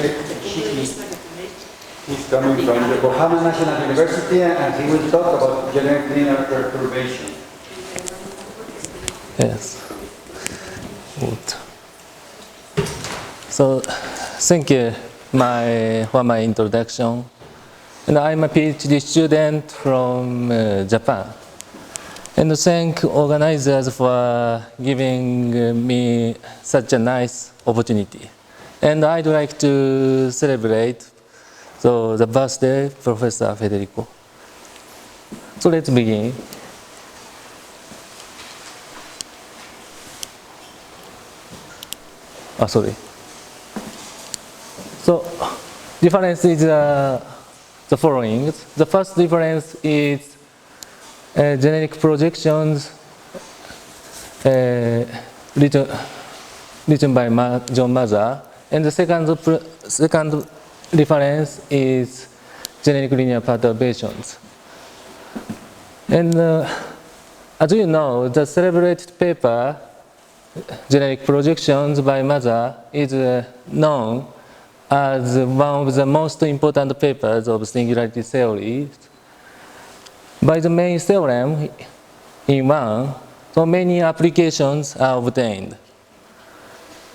Shunsuke Ichiki. He's coming from Yokohama National University, and he will talk about generic linear perturbation. Yes. Good. So, thank you for my introduction. And I'm a PhD student from Japan. And thank organizers for giving me such a nice opportunity. And I'd like to celebrate the birthday of Professor Federico. So let's begin. Sorry. So difference is the following. The first difference is generic projections written by John Mather, and the second difference is generic linear perturbations. And as you know, the celebrated paper, generic projections by Mather, is known as one of the most important papers of singularity theory. By the main theorem in one, so many applications are obtained.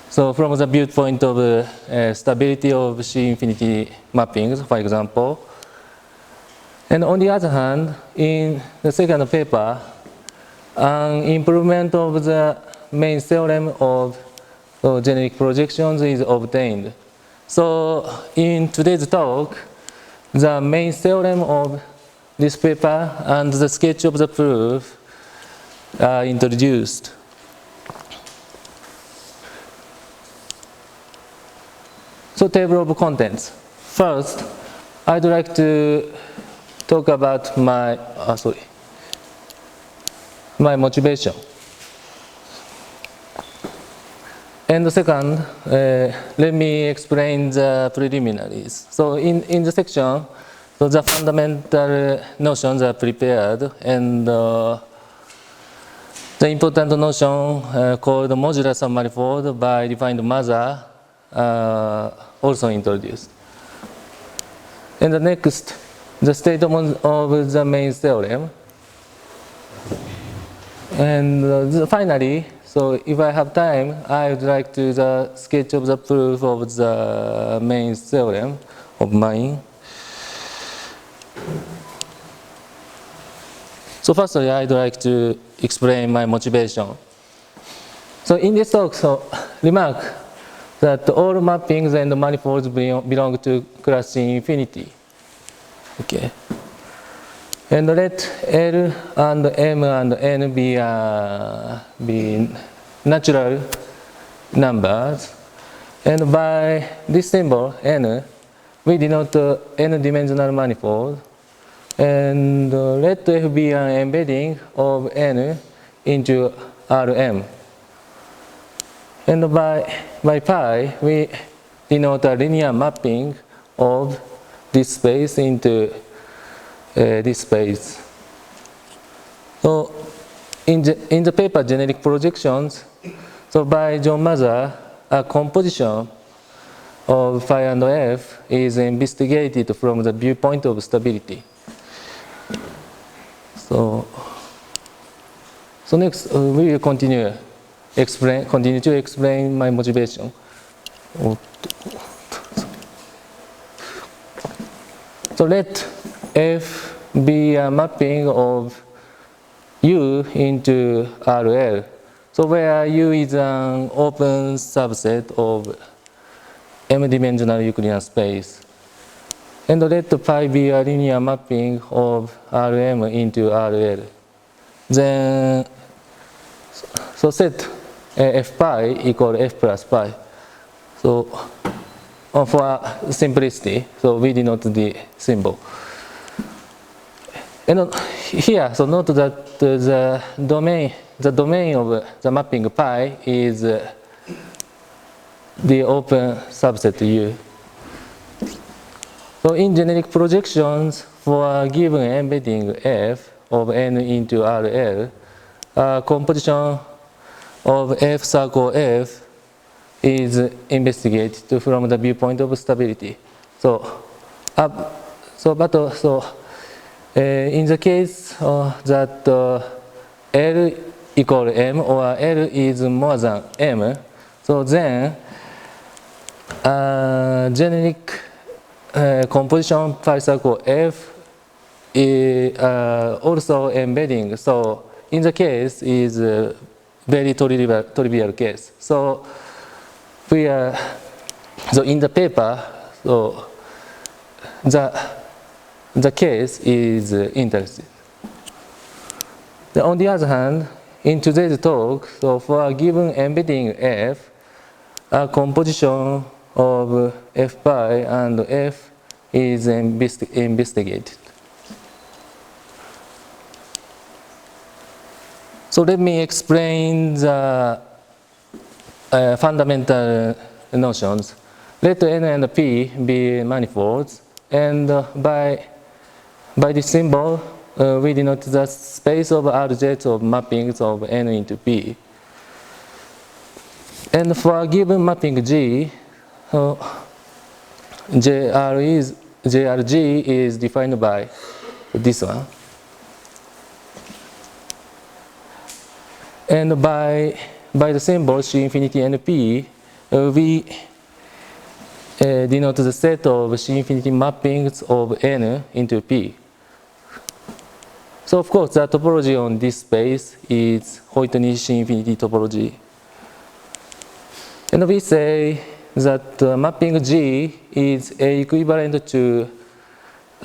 So from the viewpoint of stability of C-infinity mappings, for example. And on the other hand, in the second paper, an improvement of the main theorem of generic projections is obtained. So in today's talk, the main theorem of this paper and the sketch of the proof are introduced. So table of contents. First, I'd like to talk about my motivation. And the second, let me explain the preliminaries. So in the section, so the fundamental notions are prepared, and the important notion called modular submanifold by defined Mather also introduced. And the next, the statement of the main theorem. And finally, so if I have time, I would like to the sketch of the proof of the main theorem of mine. So firstly, I'd like to explain my motivation. So in this talk, remark that all mappings and manifolds belong to class infinity. Okay. And let L and M and N be natural numbers. And by this symbol, N, we denote n-dimensional manifold. And let F be an embedding of N into Rm. And by pi, we denote a linear mapping of this space into this space. So in the paper generic projections, so by John Mather, a composition of phi and f is investigated from the viewpoint of stability. So next we will continue to explain my motivation. So let F be a mapping of U into RL. So where U is an open subset of m-dimensional Euclidean space. And let pi be a linear mapping of Rm into RL. Then, so set f pi equal f plus pi. So for simplicity, so we denote the symbol. And here, so note that the domain of the mapping pi is the open subset U. So in generic projections for a given embedding f of n into RL, a composition of f circle f is investigated from the viewpoint of stability. So, in the case that L equal M or L is more than M, so then generic composition pi circle F is also embedding. So in the case is a very trivial case. So we are in the paper, so the case is interesting. On the other hand, in today's talk, so for a given embedding F, a composition of F pi and F is investigated. So let me explain the fundamental notions. Let N and P be manifolds, and by this symbol, we denote the space of RZ of mappings of N into P. And for a given mapping G, JRG is defined by this one. And by the symbol C infinity NP, we denote the set of C infinity mappings of N into P. So of course, the topology on this space is Hoyt-Nish C infinity topology. And we say that mapping G is equivalent to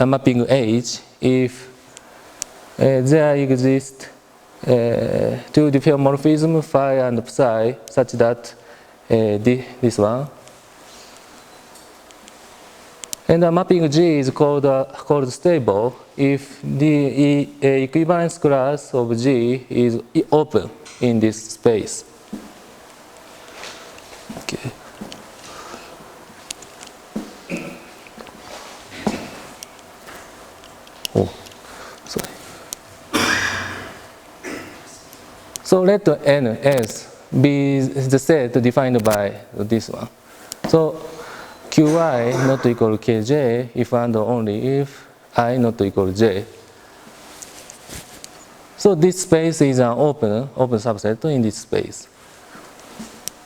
mapping H if there exist two diffeomorphism phi and psi such that this one. And the mapping G is called stable if the equivalence class of G is open in this space. Okay. Oh, sorry. So let NS be the set defined by this one. So Qi not equal Kj if and only if I not equal J. So this space is an open subset in this space.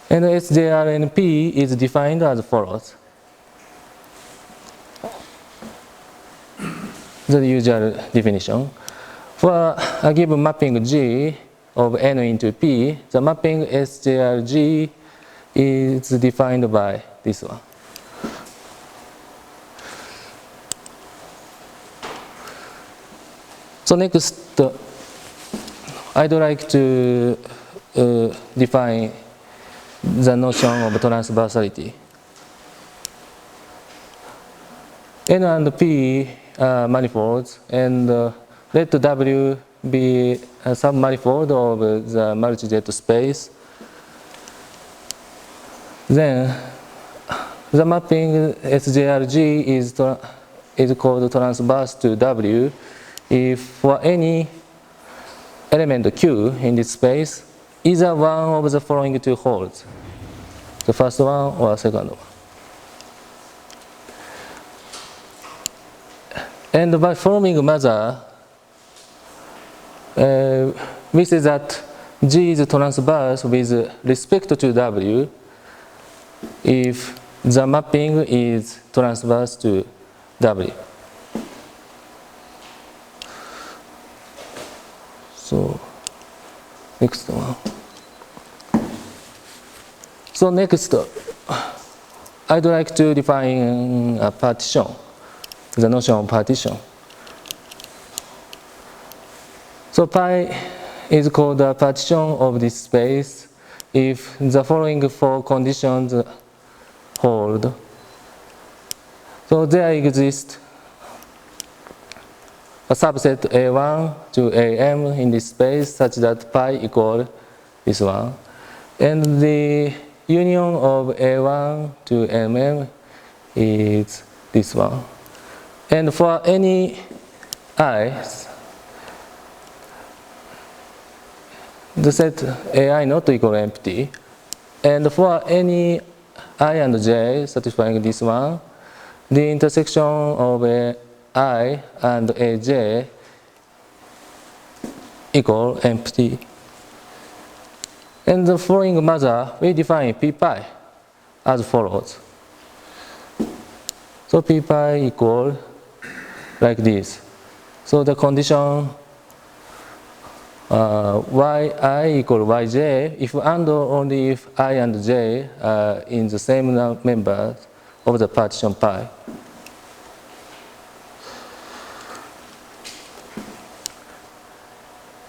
And SJRNP is defined as follows. The usual definition. For a given mapping G of N into P, the mapping SJRG is defined by this one. So next, I'd like to define the notion of transversality. N and P are manifolds, and let W be a submanifold of the multi-jet space. Then the mapping SJRG is called transverse to W if for any element Q in this space, either one of the following two holds, the first one or second one. And by forming measure, we say that G is transverse with respect to W if the mapping is transverse to W. So next one. So next, I'd like to define a partition, the notion of partition. So pi is called a partition of this space if the following four conditions hold. So there exists a subset A1 to AM in this space such that pi equal this one. And the union of A1 to MM is this one. And for any I, the set AI not equal empty, And for any I and j satisfying this one, the intersection of I and aj equal empty. And the following measure, we define p pi as follows. So p pi equal like this. So the condition yi equal yj if and only if I and j are in the same members of the partition pi.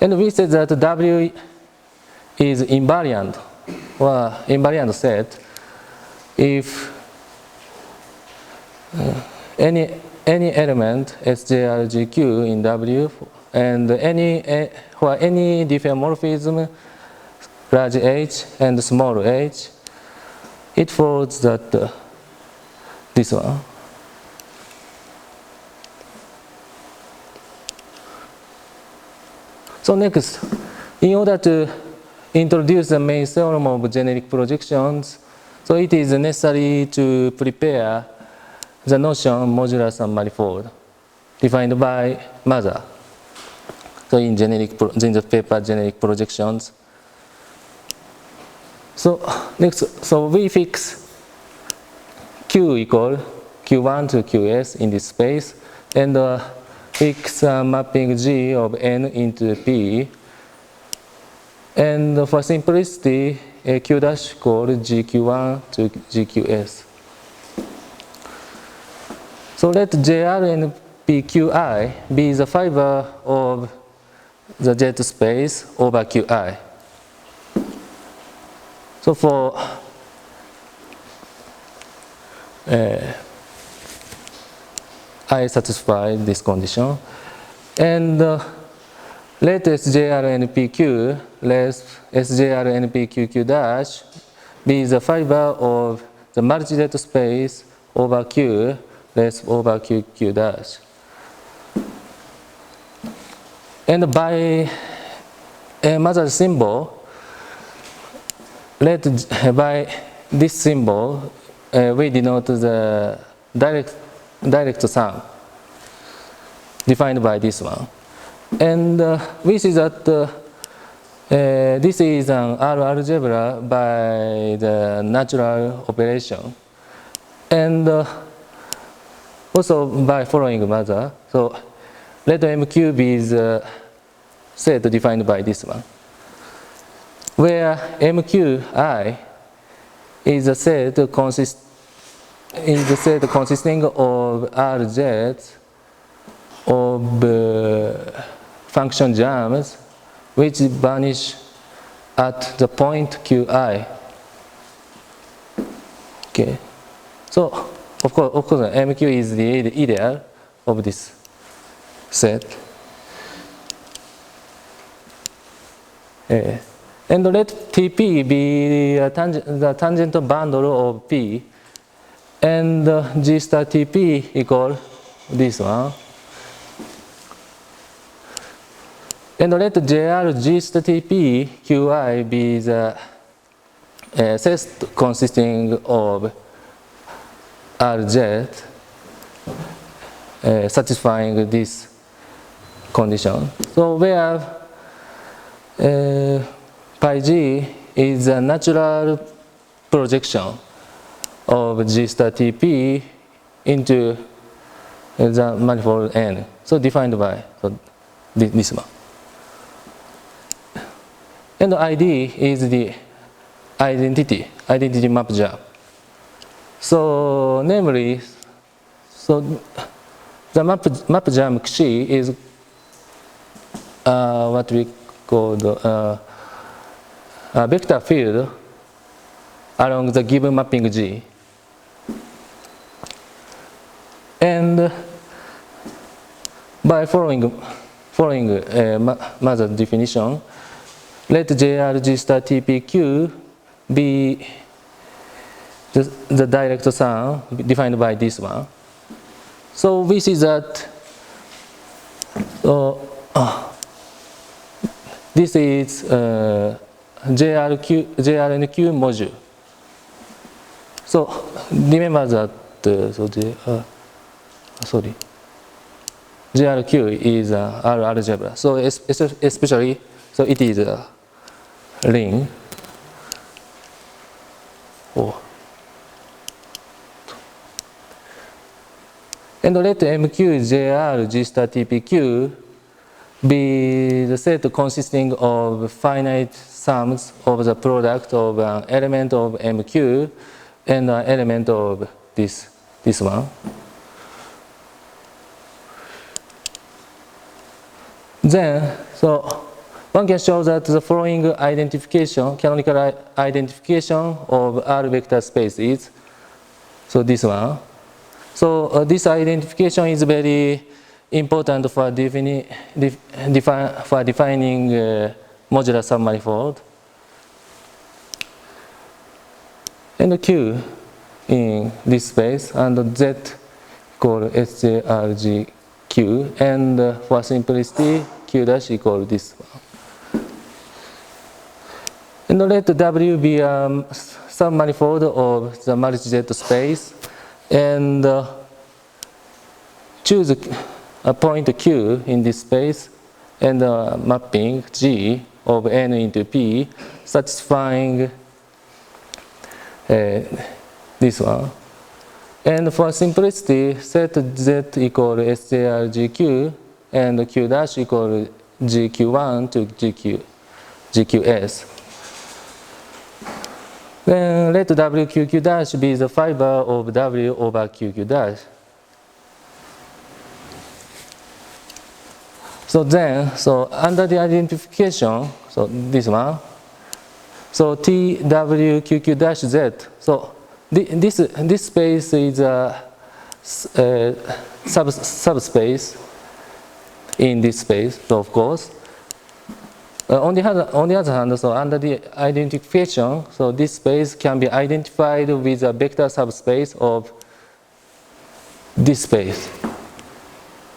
And we said that W is invariant or invariant set if any element sjrgq in W and for any diffeomorphism large h and small h, it follows that this one. So next, in order to introduce the main theorem of generic projections, so it is necessary to prepare the notion modulus and manifold defined by Maza. So in the paper generic projections. So next, so we fix Q equal Q1 to Qs in this space and fix mapping G of N into P. And for simplicity, Q dash equal GQ1 to GQS. So let JR and PQI be the fiber of the jet space over QI. So for I satisfy this condition, and let SJR and PQ, let SJR and PQQ dash be the fiber of the multi-jet space over Q, less over QQ dash. And by a Maza symbol, by this symbol, we denote the direct sum defined by this one. And we see that this is an R algebra by the natural operation. And also by following Maza. So let MQ be the set defined by this one, where MQI is a set consisting of RJs of function germs which vanish at the point Qi. Okay, so of course MQ is the ideal of this set. And let Tp be the tangent bundle of P, and G star Tp equal this one. And let JR G star Tp Qi be the set consisting of Rz satisfying this condition. So where pi g is a natural projection of G star Tp into the manifold N. So defined by this one. And ID is the identity map germ. So namely, so the map germ Xi is what we call a vector field along the given mapping G. And by following Maza definition, let JRG star TPQ be the direct sum defined by this one. So we see that this is JRNQ module So remember that GRQ is R algebra. So especially, so it is a ring. And let MQ, JR, G star TPQ be the set consisting of finite sums of the product of an element of MQ and an element of this one. Then, so one can show that the following identification, canonical identification of R vector space is, so this one. So this identification is very important for defining modular submanifold. And Q in this space, and Z equal SJRGQ, and for simplicity, Q dash equal this one. And let W be a submanifold of the multi-Z space, and choose a point Q in this space, and mapping G of N into P, satisfying this one. And for simplicity, set Z equal SJRGQ and Q dash equal GQ1 to GQS. Then let WQQ dash be the fiber of W over QQ dash. So then, so under the identification, so this one, so TWQQ dash Z, so this space is a subspace in this space, so of course. On the other hand, so under the identification, so this space can be identified with a vector subspace of this space.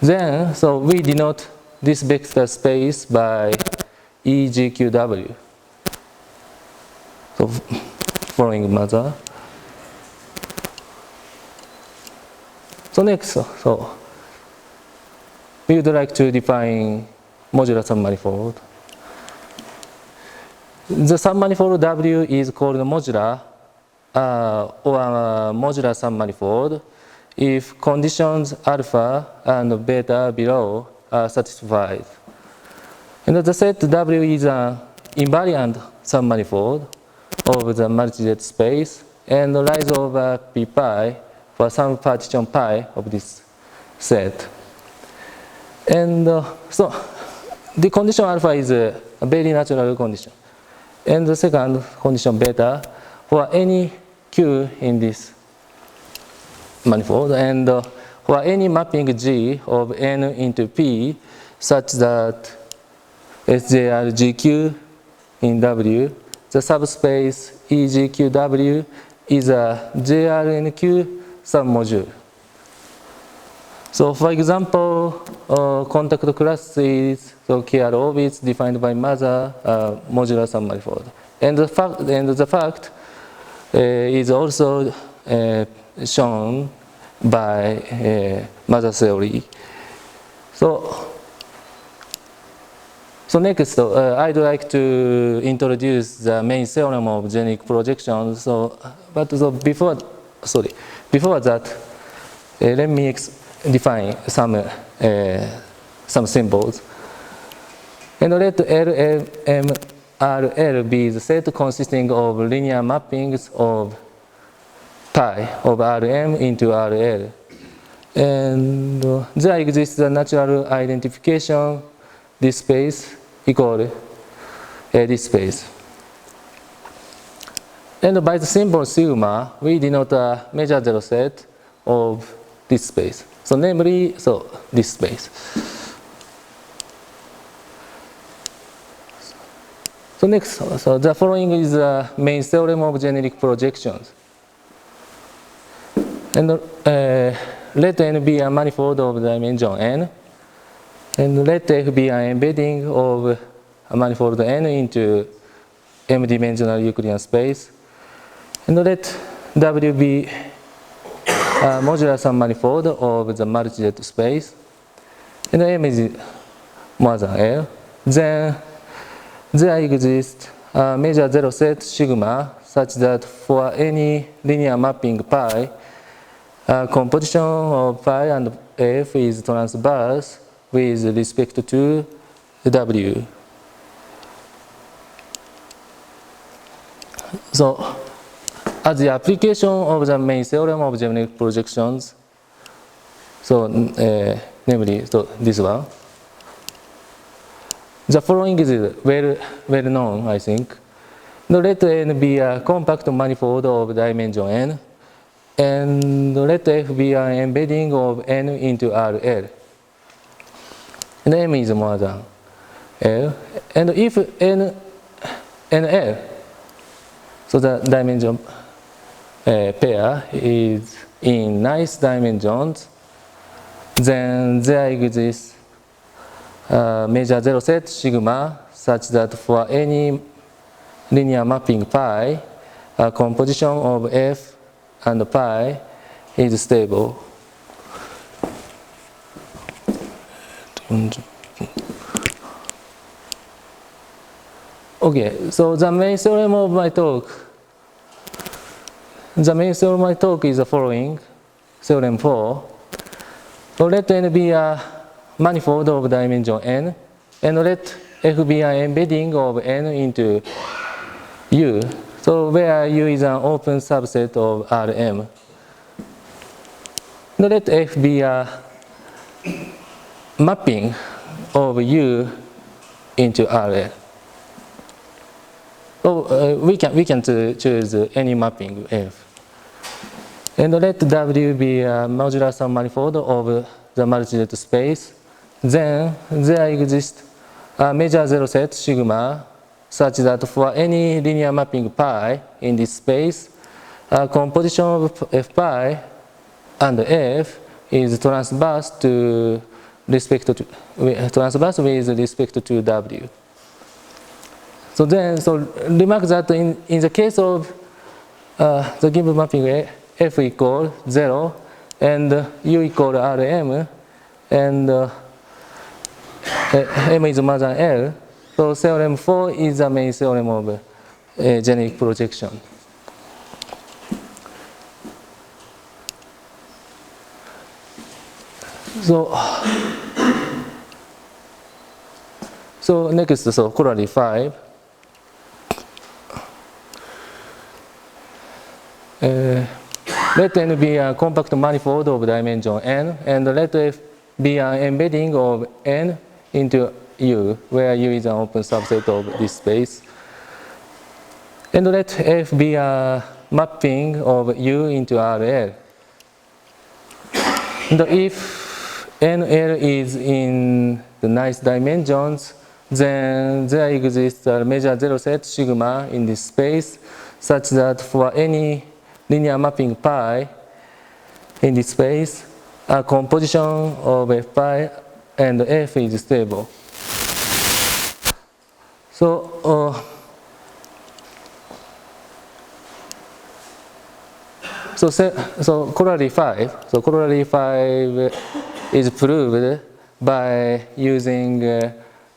Then, so we denote this vector space by EGQW. So following mother. So next, so we would like to define modular submanifold. The submanifold W is called modular or modular submanifold if conditions alpha and beta below are satisfied. And the set W is an invariant submanifold of the multi-Z space and lies over P pi for some partition pi of this set. And so the condition alpha is a very natural condition. And the second condition beta for any Q in this manifold, and for any mapping G of N into P such that SJRGQ in W, the subspace EGQW is a JRNQ submodule. So for example, contact class is so KR orbits defined by mother modular submanifold. And the fact is also shown by mother theory. So next, I'd like to introduce the main theorem of generic projections. Before that, let me define some symbols. And let LMRL be the set consisting of linear mappings of pi of Rm into RL. And there exists a natural identification, this space equal this space. And by the symbol sigma, we denote a measure zero set of this space. So namely, this space. So next, the following is the main theorem of generic projections. And let N be a manifold of dimension N. And let F be an embedding of a manifold N into m-dimensional Euclidean space. And let W be a modular submanifold of the multi-jet space, and M is more than L, then there exists a major zero set sigma such that for any linear mapping pi, a composition of pi and f is transverse with respect to W. So, as the application of the main theorem of geometric projections, so namely this one, the following is well known, I think. Now let n be a compact manifold of dimension n, and let f be an embedding of n into RL. And m is more than L. And if n and L, so the dimension pair is in nice dimensions, then there exists a major zero set sigma such that for any linear mapping pi, a composition of f and pi is stable. Okay, so the main theorem of my talk is the following, theorem 4. So let n be a manifold of dimension n, and let f be an embedding of n into U, so where U is an open subset of Rm. Now let f be a mapping of U into RL. So we can choose any mapping f. And let W be a modular submanifold of the multi-jet space. Then there exists a major zero set sigma such that for any linear mapping pi in this space, a composition of f pi and f is transverse with respect to W. So remark that in the case of the given mapping f equal 0 and U equal Rm, and M is more than L, so theorem 4 is the main theorem of generic projection. So next, corollary 5. Let n be a compact manifold of dimension n, and let f be an embedding of n into U, where U is an open subset of this space. And let f be a mapping of U into RL. And if NL is in the nice dimensions, then there exists a major zero set sigma in this space such that for any linear mapping pi in this space, a composition of f pi and f is stable. So corollary 5. So corollary 5 is proved by using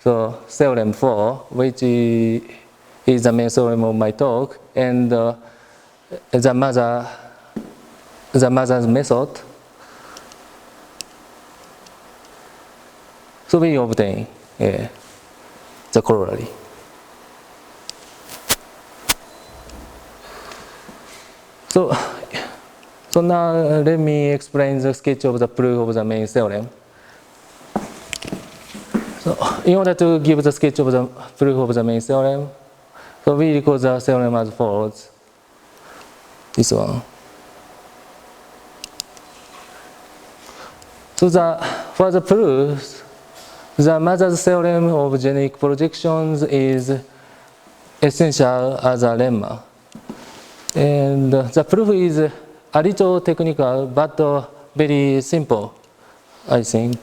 theorem 4, which is the main theorem of my talk, and the mother's method. So we obtain the corollary. So now let me explain the sketch of the proof of the main theorem. So in order to give the sketch of the proof of the main theorem, so we record the theorem as follows. This one. So for the proofs, the mother's theorem of generic projections is essential as a lemma. And the proof is a little technical, but very simple, I think.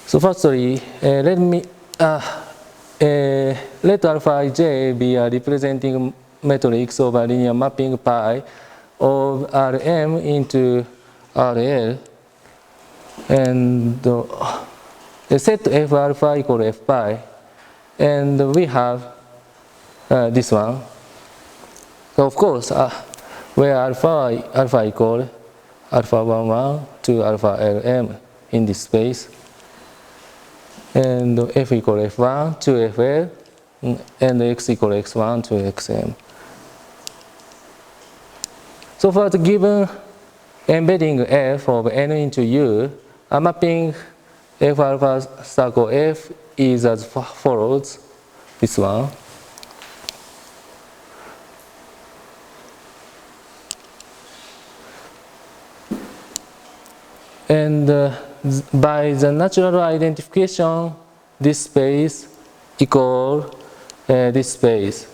So firstly, let alpha ij be a representing matrix of a linear mapping pi of Rm into RL, and set f alpha equal f pi, and we have this one. So of course, where alpha equal alpha 1 1 to alpha Lm in this space, and f equal f1 to fl, and x equal x1 to xm. So for the given embedding f of n into u, a mapping f alpha circle f is as follows, this one. And by the natural identification, this space equal this space.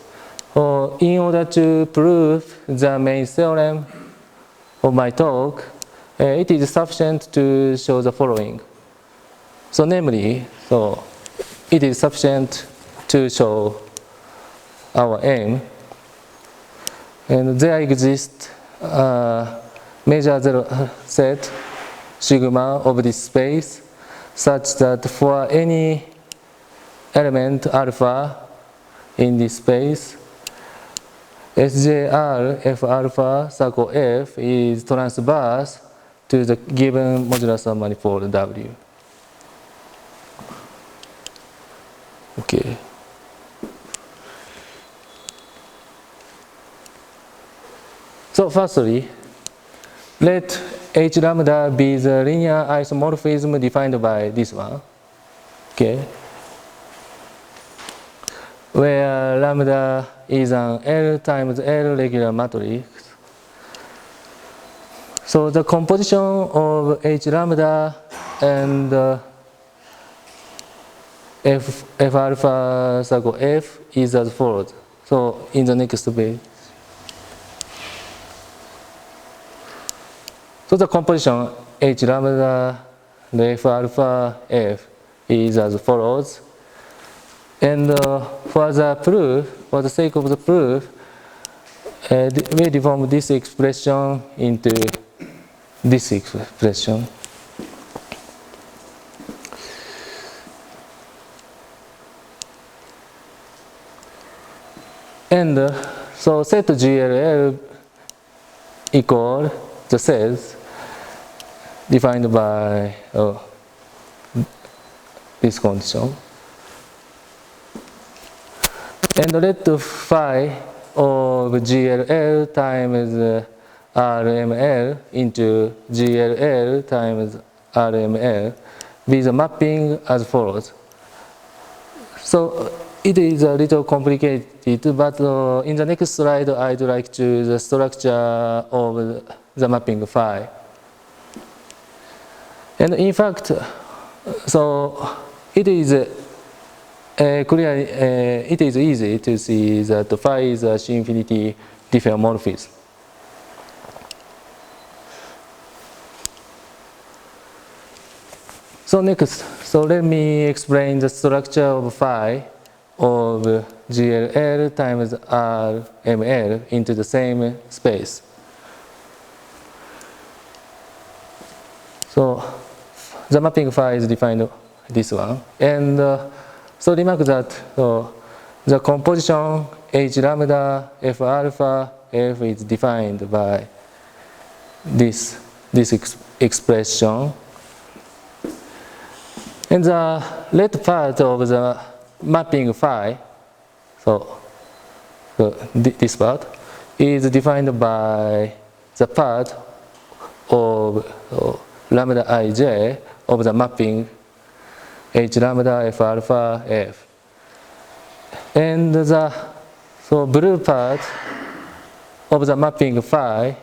In order to prove the main theorem of my talk, it is sufficient to show the following. So namely, it is sufficient to show our aim, and there exists a major zero set sigma of this space such that for any element alpha in this space, SJR f alpha circle f is transverse to the given modulus of manifold W. Okay. So firstly, let H lambda be the linear isomorphism defined by this one. Okay. Where lambda is an L times L regular matrix. So the composition of H lambda and f alpha circle f is as follows. So in the next page. So the composition H lambda and f alpha f is as follows. And for the proof, for the sake of the proof, we deform this expression into this expression. And so set GLL equal the sets defined by this condition. And let phi of GLL times RML into GLL times RML be the mapping as follows. So it is a little complicated, but in the next slide I'd like to the structure of the mapping phi. And in fact, so it is it is easy to see that phi is a C-infinity diffeomorphism. So next, so let me explain the structure of phi of GLL times RML into the same space. So the mapping phi is defined this one, and so remark that the composition H lambda F alpha F is defined by this expression, and the left part of the mapping phi, so this part is defined by the part of lambda ij of the mapping H lambda F alpha F. And the blue part of the mapping phi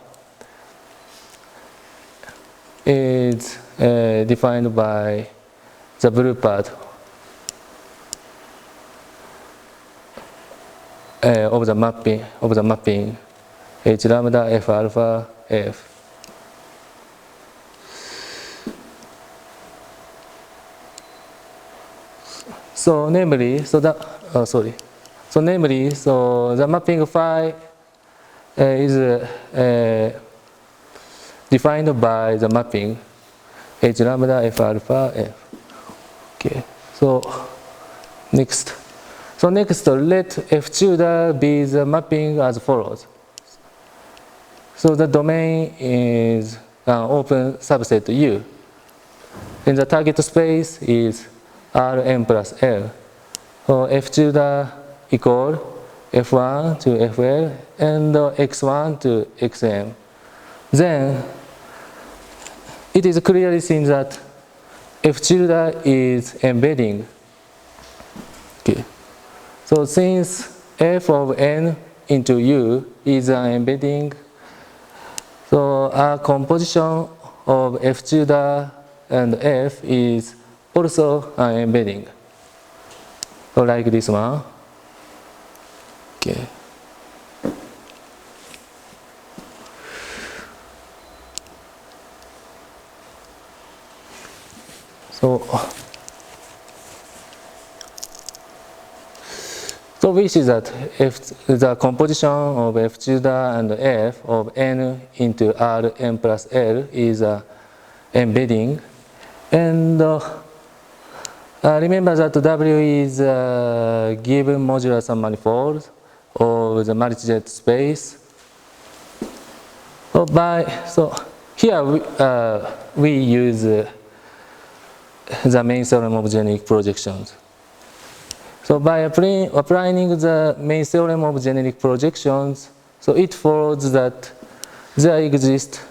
is defined by the blue part of the mapping H lambda F alpha F. So namely, so that So namely, so the mapping phi is defined by the mapping h lambda f alpha f. Okay. So next. So next, let f tilde be the mapping as follows. So the domain is an open subset U. And the target space is Rm plus L. So f tilde equal f1 to fl and x1 to xm. Then it is clearly seen that f tilde is embedding. Okay. So since f of n into u is an embedding, so a composition of f tilde and f is also an embedding. So like this one. Okay. So we see that if the composition of f tilde and f of n into Rm plus L is embedding, and remember that W is a given modular submanifold of the multijet space. So here we use the main theorem of generic projections. So by applying the main theorem of generic projections, so it follows that there exists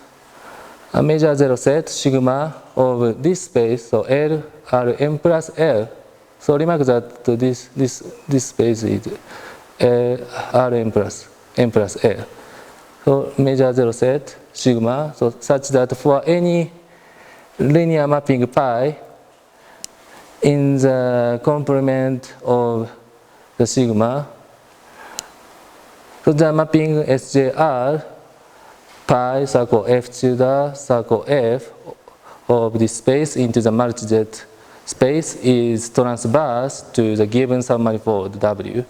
a major zero set sigma of this space, so L Rm plus L. So remark that this space is Rm plus m plus L. So major zero set sigma, so such that for any linear mapping pi in the complement of the sigma, so the mapping SJR pi circle f tilde circle f of this space into the multijet space is transverse to the given submanifold W.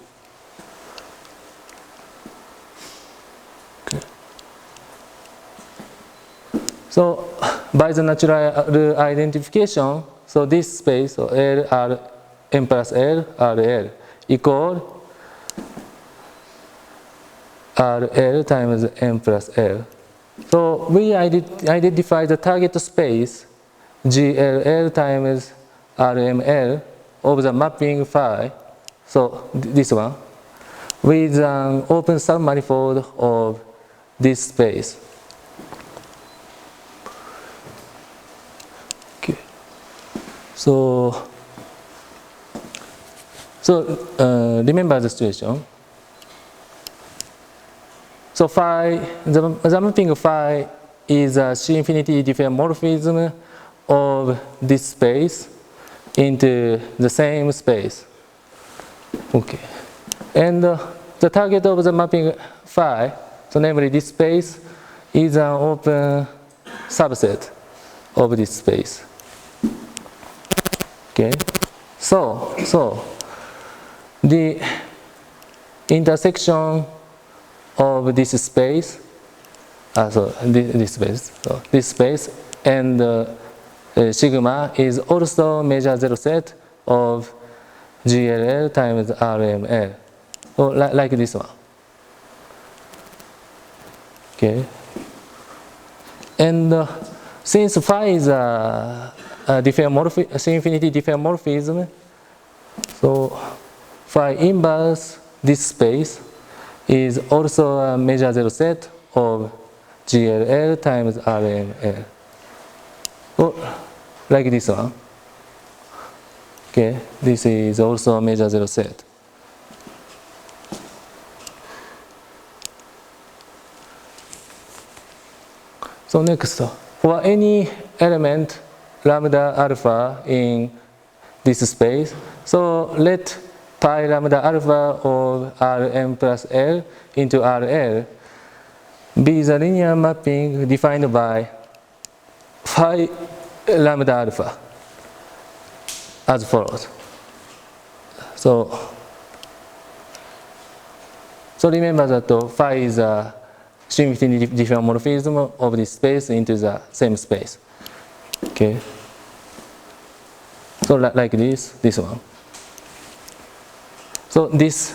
Okay. So by the natural identification, so this space, so L R m plus L RL equal RL times m plus L. So we identify the target space GLL times RML of the mapping phi, so this one, with an open submanifold of this space. Okay. So remember the situation. So phi, the mapping phi is a C-infinity diffeomorphism of this space into the same space. Okay. And the target of the mapping phi, so namely this space, is an open subset of this space. Okay. So the intersection of this space, this space and sigma is also major zero set of GLL times RML, or like this one. Okay. And since phi is a C-infinity diffeomorphism, so phi inverse this space is also a major zero set of GLL times RML, or like this one. Okay, this is also a major zero set. So next, for any element lambda alpha in this space, so let pi lambda alpha of Rm plus L into RL be the linear mapping defined by phi lambda alpha as follows. So So remember that phi is a significantly diffeomorphism of this space into the same space. Okay. So like this one. So this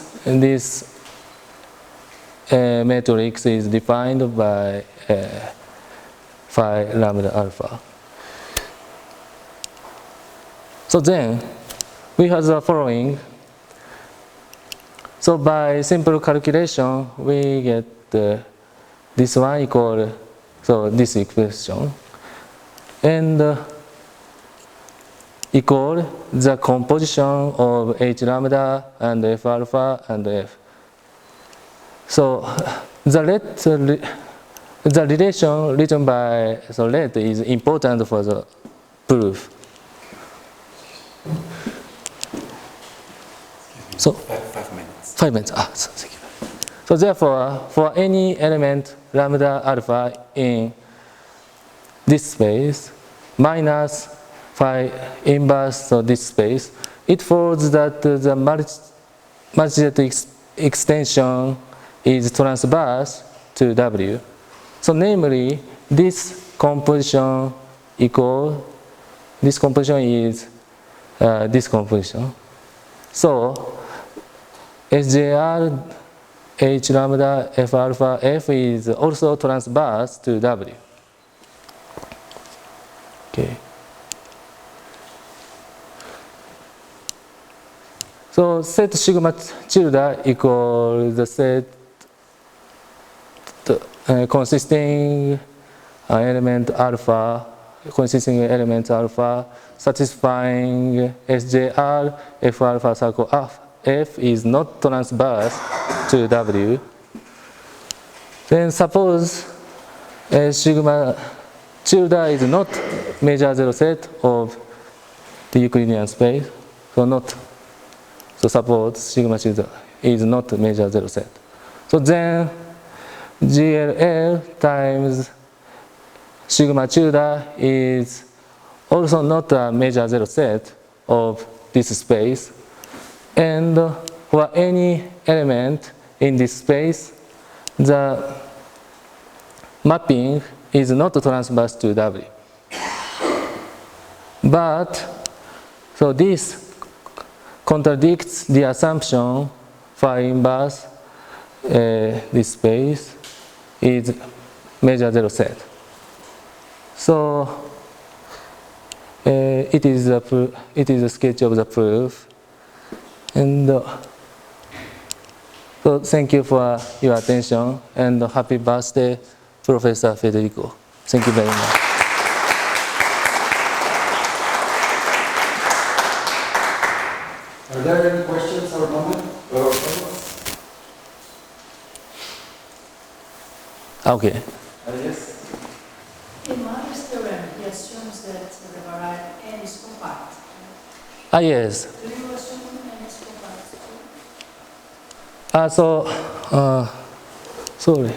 matrix is defined by phi lambda alpha. So then we have the following. So by simple calculation, we get this one equal, so this expression, and equal the composition of H lambda and F alpha and F. So the relation written by let is important for the proof. So 5 minutes. 5 minutes. So thank you. So therefore, for any element lambda alpha in this space minus phi inverse of this space, it follows that the multijet extension is transverse to W. So namely, this composition equal, this composition is this composition. So SJR H lambda F alpha F is also transverse to W. Okay. So set sigma tilde equals the set consisting element alpha, satisfying SJR F alpha circle F is not transverse to W. Then suppose sigma tilde is not major zero set of the Euclidean space, so suppose sigma tilde is not major zero set. So then GLL times sigma tilde is also not a major zero set of this space. And for any element in this space, the mapping is not transverse to W. But, so this contradicts the assumption phi inverse this space is major zero set. So it is a sketch of the proof. And so thank you for your attention, and happy birthday, Professor Federico. Thank you very much. Are there any questions or comments? Okay. Yes. In Mark's theorem, he assumes that the variable n is compact. Yes. Do you assume n is compact too? Sorry.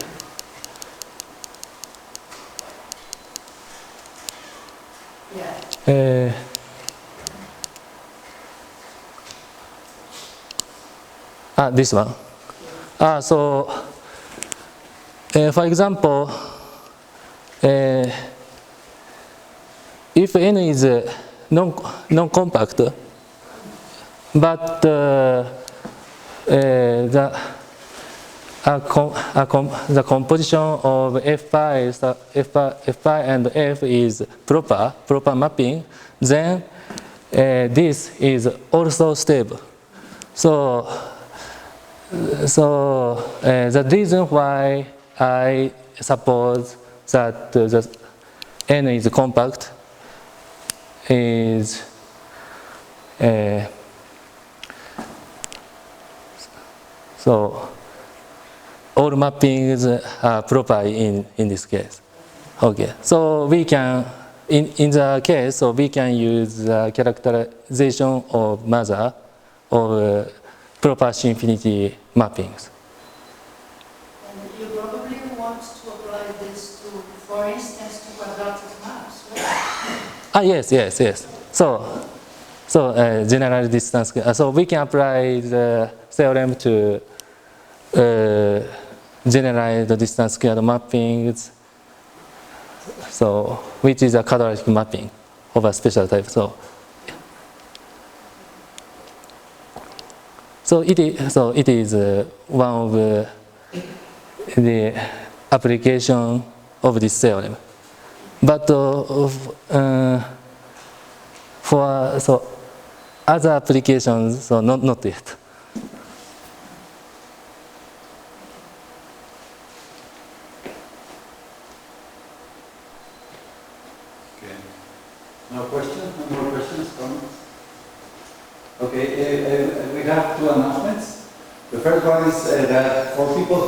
Yeah. This one. For example, if n is non-compact, but the composition of F pi and F is proper mapping, then this is also stable. So the reason why I suppose that the n is compact is so all mappings are proper in this case. Okay, so we can in the case, so we can use the characterization of mother of proper infinity mappings. And you probably want to apply this to, for instance, to quadratic maps, right? Yes. So general distance. So we can apply the theorem to generalized distance squared mappings, so which is a quadratic mapping of a special type. So it is one of the application of this theorem. But for other applications, so not yet. Okay. No questions? No more questions? Comments? Okay. We have two announcements. The first one is that for people who